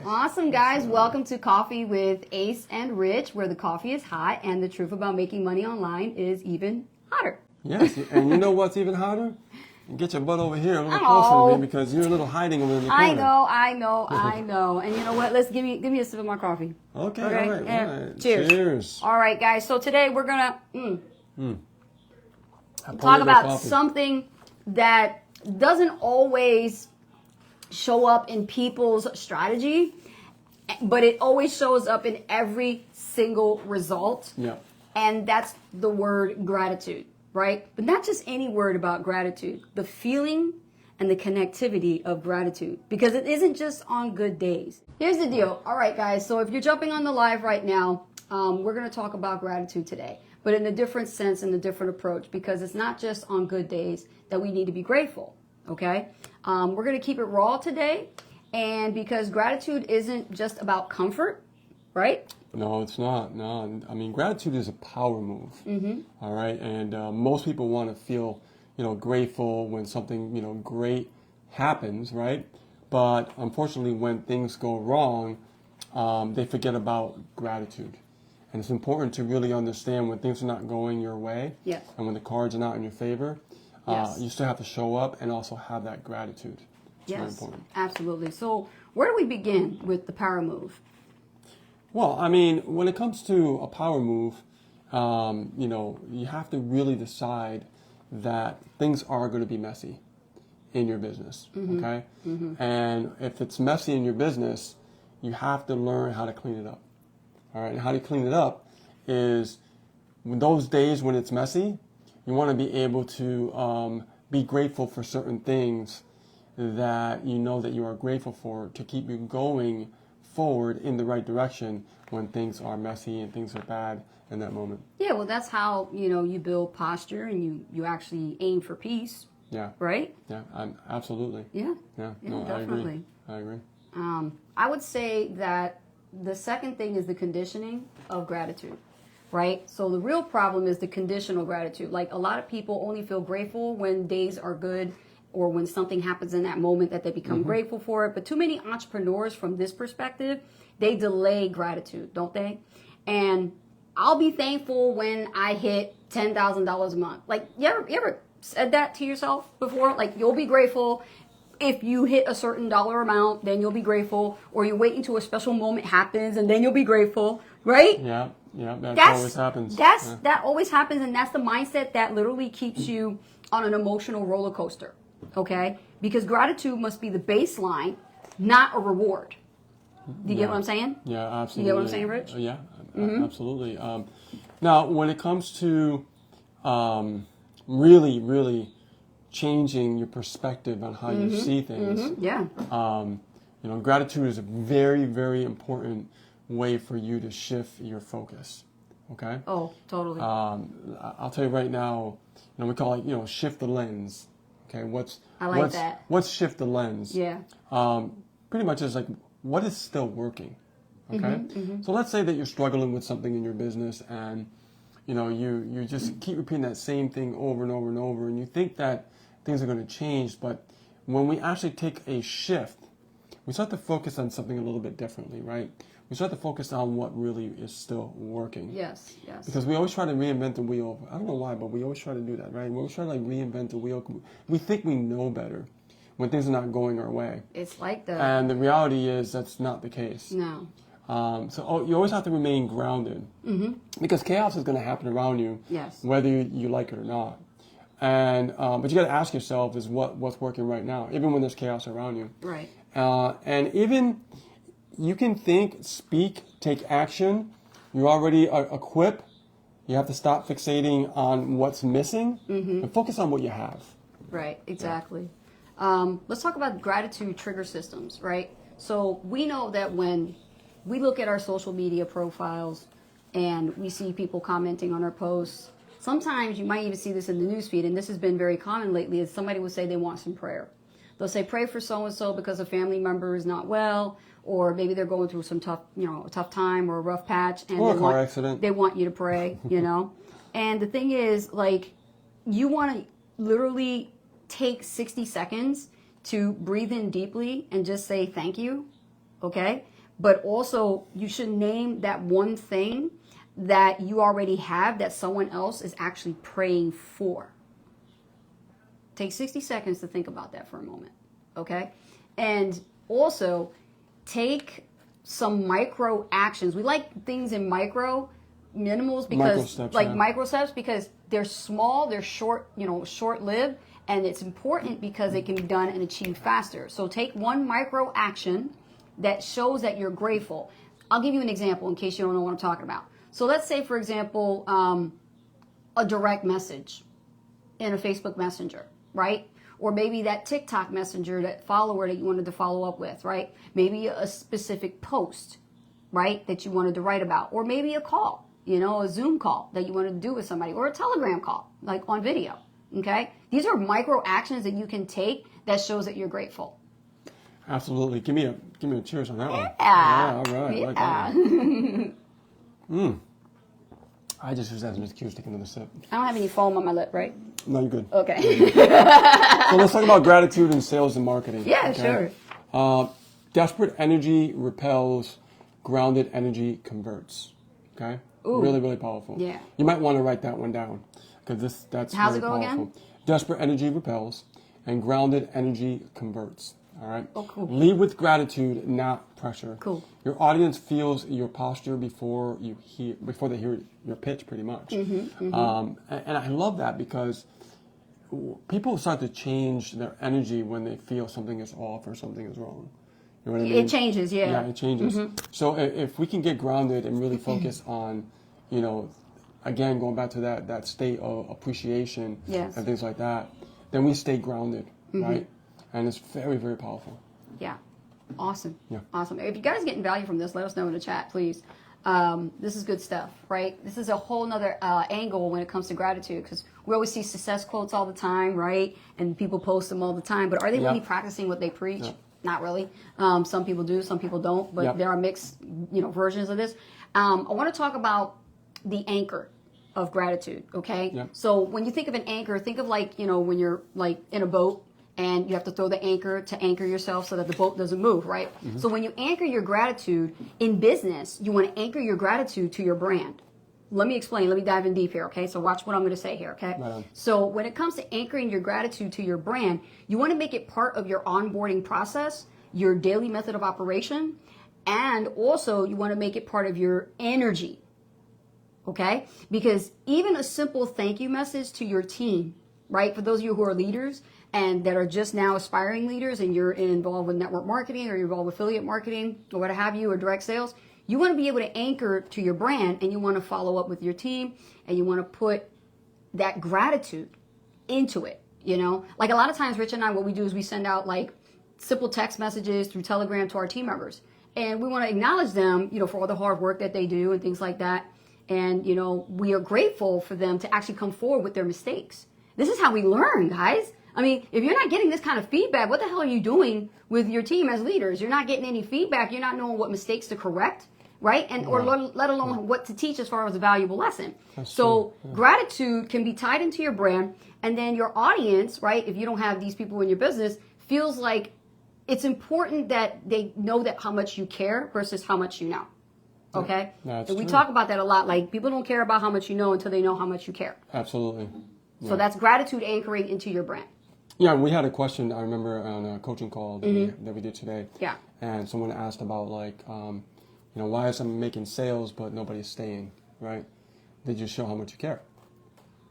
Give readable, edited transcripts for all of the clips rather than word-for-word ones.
Awesome, guys. Welcome to Coffee with Ace and Rich, where the coffee is hot and the truth about making money online is even hotter. Yes, and you know what's even hotter? Get your butt over here a little closer to me because you're a little hiding over in the corner. I know. And you know what? Let's give me a sip of my coffee. Okay, all right. Cheers. All right, guys. So today we're gonna talk about something that doesn't always show up in people's strategy, but it always shows up in every single result. Yeah. And that's the word gratitude, right? But not just any word about gratitude, the feeling and the connectivity of gratitude, because it isn't just on good days. Here's the deal. All right, guys. So if you're jumping on the live right now, we're going to talk about gratitude today, but in a different sense and a different approach, because it's not just on good days that we need to be grateful. Okay. We're going to keep it raw today. And because gratitude isn't just about comfort, right? No, it's not. No, I mean, gratitude is a power move. Mm-hmm. All right. And most people want to feel, grateful when something, great happens, right? But unfortunately, when things go wrong, they forget about gratitude. And it's important to really understand when things are not going your way. Yes. And when the cards are not in your favor. Yes. You still have to show up and also have that gratitude. It's very important. Absolutely. So where do we begin with the power move? Well, I mean, when it comes to a power move, you have to really decide that things are going to be messy in your business, okay? Mm-hmm. And if it's messy in your business, you have to learn how to clean it up, all right? And how to clean it up is when those days when it's messy, you want to be able to be grateful for certain things that you know that you are grateful for to keep you going forward in the right direction when things are messy and things are bad in that moment. Yeah, well, that's how, you build posture and you actually aim for peace. Yeah. Right? Yeah, absolutely. Yeah. Yeah, definitely. I agree. I would say that the second thing is the conditioning of gratitude. Right? So the real problem is the conditional gratitude. Like a lot of people only feel grateful when days are good or when something happens in that moment that they become grateful for it. But too many entrepreneurs from this perspective, they delay gratitude, don't they? And I'll be thankful when I hit $10,000 a month. Like you ever said that to yourself before? Like you'll be grateful if you hit a certain dollar amount, then you'll be grateful. Or you wait until a special moment happens and then you'll be grateful, right? Yeah. Yeah, that always happens. That always happens, and that's the mindset that literally keeps you on an emotional roller coaster, okay? Because gratitude must be the baseline, not a reward. Do you get what I'm saying? Yeah, absolutely. You get what I'm saying, Rich? Yeah, absolutely. Now, when it comes to really changing your perspective on how you see things, gratitude is a very, very important way for you to shift your focus. Okay? Oh, totally. I'll tell you right now, we call it, shift the lens. Okay? What's shift the lens? Yeah. Pretty much is like, what is still working? Okay? So let's say that you're struggling with something in your business and, you just keep repeating that same thing over and over and over, and you think that things are going to change, but when we actually take a shift, we start to focus on something a little bit differently, right? We start to focus on what really is still working. Yes. Because we always try to reinvent the wheel. I don't know why, but we always try to do that, right? We always try to reinvent the wheel. We think we know better when things are not going our way. It's like that. And the reality is that's not the case. No. So you always have to remain grounded. Because chaos is going to happen around you, whether you like it or not. And but you got to ask yourself is what's working right now, even when there's chaos around you. Right. And even you can think, speak, take action. You're already equipped. You have to stop fixating on what's missing and focus on what you have. Right, exactly. Let's talk about gratitude trigger systems, right? So we know that when we look at our social media profiles and we see people commenting on our posts, sometimes you might even see this in the newsfeed, and this has been very common lately, is somebody will say they want some prayer. They'll say, pray for so-and-so because a family member is not well, or maybe they're going through some tough time or a rough patch. And or a car accident. They want you to pray, And the thing is, like, you want to literally take 60 seconds to breathe in deeply and just say thank you, okay? but also you should name that one thing that you already have that someone else is actually praying for. Take 60 seconds to think about that for a moment, okay? And also take some micro actions. We like things in minimals because micro steps because they're small, they're short, short-lived, and it's important because they can be done and achieved faster. So take one micro action that shows that you're grateful. I'll give you an example in case you don't know what I'm talking about. So let's say, for example, a direct message in a Facebook Messenger, right? Or maybe that TikTok messenger, that follower that you wanted to follow up with, right? Maybe a specific post, right, that you wanted to write about. Or maybe a call, a Zoom call that you wanted to do with somebody. Or a Telegram call, like on video, okay? These are micro actions that you can take that shows that you're grateful. Absolutely. Give me a cheers on that one. Yeah. All right. Yeah. Like that. I just was as an excuse to take another sip. I don't have any foam on my lip, right? No, you're good. Okay. So let's talk about gratitude in sales and marketing. Yeah, okay? sure. Desperate energy repels, grounded energy converts. Okay? Ooh. Really, really powerful. Yeah. You might want to write that one down because that's How's very it go powerful. again? Desperate energy repels, and grounded energy converts. All right. Oh, cool. Lead with gratitude, not pressure. Cool. Your audience feels your posture before they hear your pitch, pretty much. And I love that because people start to change their energy when they feel something is off or something is wrong. You know what I mean? It changes, yeah. Yeah, it changes. So if we can get grounded and really focus on, again, going back to that state of appreciation and things like that, then we stay grounded, right? And it's very, very powerful. Yeah. Awesome. Yeah. Awesome. If you guys are getting value from this, let us know in the chat, please. This is good stuff, right? This is a whole nother angle when it comes to gratitude because we always see success quotes all the time, right? And people post them all the time, but are they really practicing what they preach? Yeah. Not really. Some people do, some people don't, but there are mixed, versions of this. I want to talk about the anchor of gratitude, okay? Yeah. So when you think of an anchor, think of like, when you're like in a boat and you have to throw the anchor to anchor yourself so that the boat doesn't move, right? So when you anchor your gratitude in business, you want to anchor your gratitude to your brand. Let me explain. Let me dive in deep here, okay? So watch what I'm going to say here, okay? Right on. So when it comes to anchoring your gratitude to your brand, you want to make it part of your onboarding process, your daily method of operation, and also you want to make it part of your energy, okay? Because even a simple thank you message to your team, right? For those of you who are leaders and that are just now aspiring leaders and you're involved with network marketing or you're involved with affiliate marketing or what have you, or direct sales, you want to be able to anchor to your brand and you want to follow up with your team and you want to put that gratitude into it, Like a lot of times, Rich and I, what we do is we send out like simple text messages through Telegram to our team members. And we want to acknowledge them, for all the hard work that they do and things like that. And, we are grateful for them to actually come forward with their mistakes. This is how we learn, guys. I mean, if you're not getting this kind of feedback, what the hell are you doing with your team as leaders? You're not getting any feedback. You're not knowing what mistakes to correct, right? And or let alone what to teach as far as a valuable lesson. So gratitude can be tied into your brand, and then your audience, right? If you don't have these people in your business, feels like it's important that they know that how much you care versus how much you know. Okay? That's and we true. talk about that a lot. Like people don't care about how much you know until they know how much you care. Absolutely. So that's gratitude anchoring into your brand. Yeah, we had a question, I remember, on a coaching call that we did today. Yeah. And someone asked about, like, why is someone making sales but nobody's staying, right? Did you show how much you care?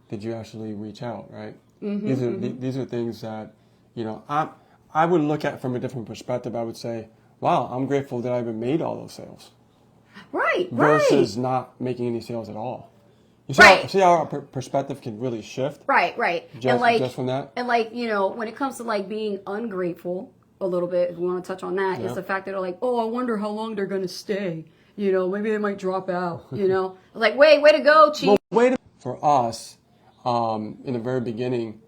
Did you actually reach out, right? These are things that, I would look at from a different perspective. I would say, wow, I'm grateful that I even made all those sales. Right, Versus not making any sales at all. You see how our perspective can really shift? Right. Just from that? And when it comes to like being ungrateful a little bit, if we want to touch on that, is the fact that they're like, oh, I wonder how long they're going to stay. Maybe they might drop out, Like, way to go, Chief. Well, for us, in the very beginning,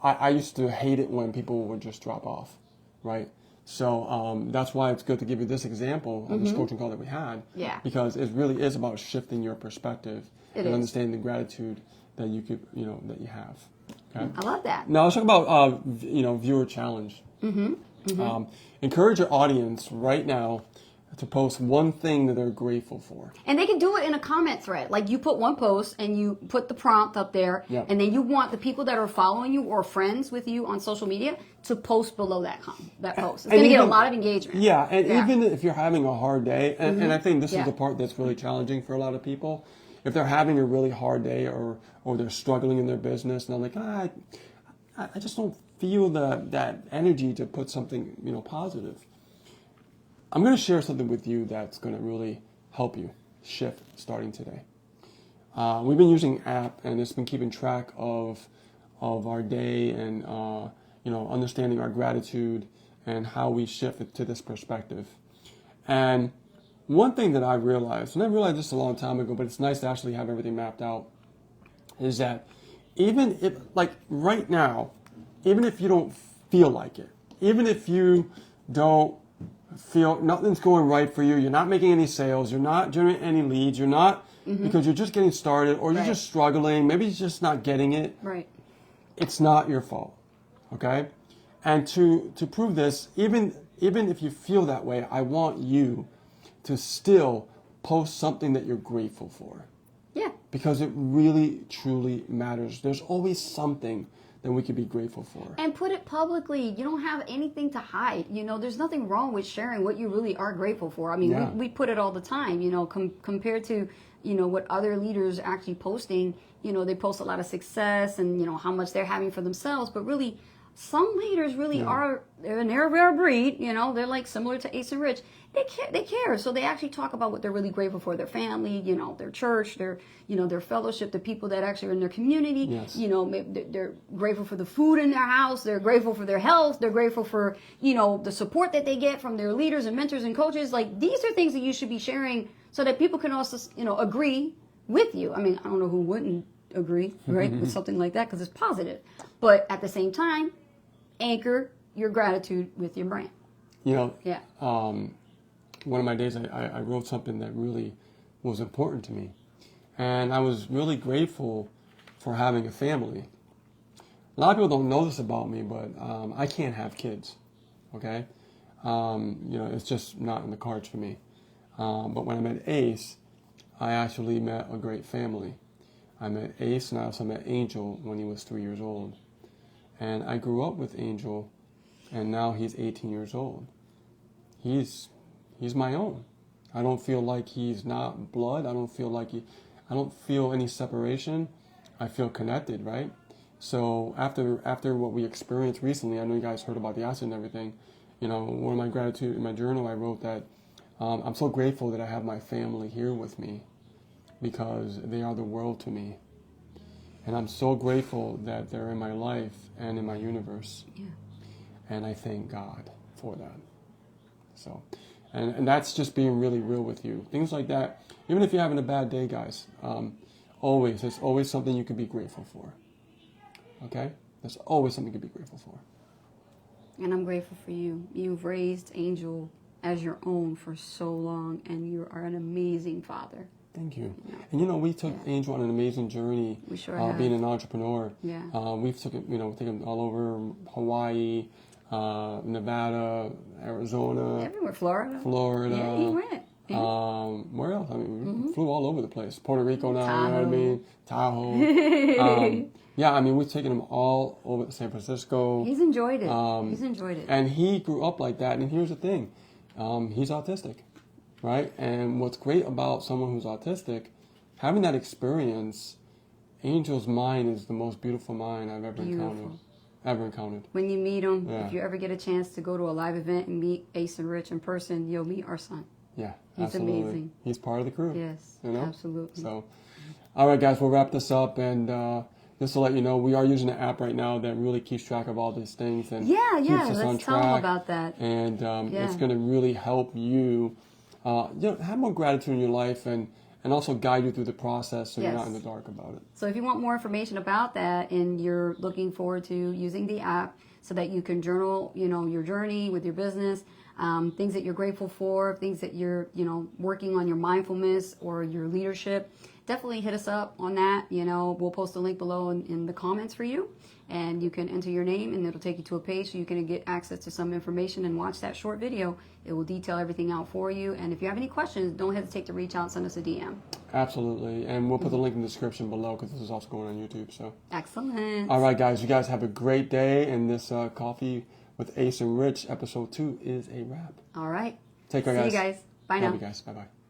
I used to hate it when people would just drop off, right? So that's why it's good to give you this example of this coaching call that we had. Yeah. Because it really is about shifting your perspective and understanding the gratitude that you could, that you have. Okay. I love that. Now let's talk about, viewer challenge. Encourage your audience right now to post one thing that they're grateful for. And they can do it in a comment thread. Like you put one post and you put the prompt up there, Yep. and then you want the people that are following you or friends with you on social media to post below that post. It's going to get a lot of engagement. Yeah, and even if you're having a hard day, and I think this is Yeah. the part that's really challenging for a lot of people. If they're having a really hard day or they're struggling in their business, and they're like, I just don't feel that energy to put something, positive. I'm going to share something with you that's going to really help you shift starting today. We've been using an app, and it's been keeping track of our day and understanding our gratitude and how we shift to this perspective. And one thing that I realized, and I realized this a long time ago, but it's nice to actually have everything mapped out, is that even if, like right now, even if you don't feel like it, even if you don't feel nothing's going right for you, you're not making any sales, you're not generating any leads, you're not, because you're just getting started, or you're just struggling, maybe you're just not getting it. Right. It's not your fault, okay? And to prove this, even if you feel that way, I want you to still post something that you're grateful for. Yeah. Because it really, truly matters. There's always something that we could be grateful for. And put it publicly. You don't have anything to hide. There's nothing wrong with sharing what you really are grateful for. I mean, we put it all the time, compared to, what other leaders are actually posting. They post a lot of success and, how much they're having for themselves. But really, some leaders really are, they're a rare breed. They're like similar to Ace and Rich. They care. So they actually talk about what they're really grateful for, their family, their church, their fellowship, the people that actually are in their community. Yes. Maybe they're grateful for the food in their house. They're grateful for their health. They're grateful for, the support that they get from their leaders and mentors and coaches. Like, these are things that you should be sharing so that people can also, agree with you. I mean, I don't know who wouldn't agree, right, with something like that, because it's positive. But at the same time, anchor your gratitude with your brand. Yeah. One of my days, I wrote something that really was important to me. And I was really grateful for having a family. A lot of people don't know this about me, but I can't have kids, okay? It's just not in the cards for me. But when I met Ace, I actually met a great family. I met Ace, and I also met Angel when he was 3 years old. And I grew up with Angel, and now he's 18 years old. He's my own. I don't feel like he's not blood. I don't feel any separation. I feel connected, right? So after what we experienced recently, I know you guys heard about the accident and everything. One of my gratitude in my journal, I wrote that I'm so grateful that I have my family here with me because they are the world to me. And I'm so grateful that they're in my life and in my universe. Yeah. And I thank God for that. So, and that's just being really real with you. Things like that, even if you're having a bad day, guys, there's always something you can be grateful for. Okay? There's always something you can be grateful for. And I'm grateful for you. You've raised Angel as your own for so long, and you are an amazing father. Thank you. Yeah. And we took Angel on an amazing journey. We sure have. Being an entrepreneur. Yeah. We've taken him all over Hawaii, Nevada, Arizona, everywhere, Florida. Yeah, he went. Yeah. Where else? I mean, we flew all over the place. Puerto Rico now, Tahoe. You know what I mean? Tahoe. Yeah, I mean, we've taken him all over San Francisco. He's enjoyed it. He's enjoyed it. And he grew up like that. And here's the thing. He's autistic, right? And what's great about someone who's autistic, having that experience, Angel's mind is the most beautiful mind I've ever encountered. When you meet him, if you ever get a chance to go to a live event and meet Ace and Rich in person, you'll meet our son. Yeah, he's absolutely. Amazing. He's part of the crew. Yes, absolutely. So, all right, guys, we'll wrap this up. And just to let you know, we are using an app right now that really keeps track of all these things and keeps us on let's tell them about that. And it's going to really help you, have more gratitude in your life and also guide you through the process so you're not in the dark about it. So if you want more information about that and you're looking forward to using the app so that you can journal, your journey with your business, things that you're grateful for, things that you're, working on your mindfulness or your leadership, definitely hit us up on that. You know, we'll post a link below in the comments for you, and you can enter your name, and it'll take you to a page so you can get access to some information and watch that short video. It will detail everything out for you. And if you have any questions, don't hesitate to reach out and send us a DM. Absolutely. And we'll put the link in the description below because this is also going on YouTube. So Excellent. all right, guys, you guys have a great day. And this Coffee with Ace and Rich episode 2 is a wrap. All right. Take care, guys. See you guys. Bye now. Love you guys. Bye-bye.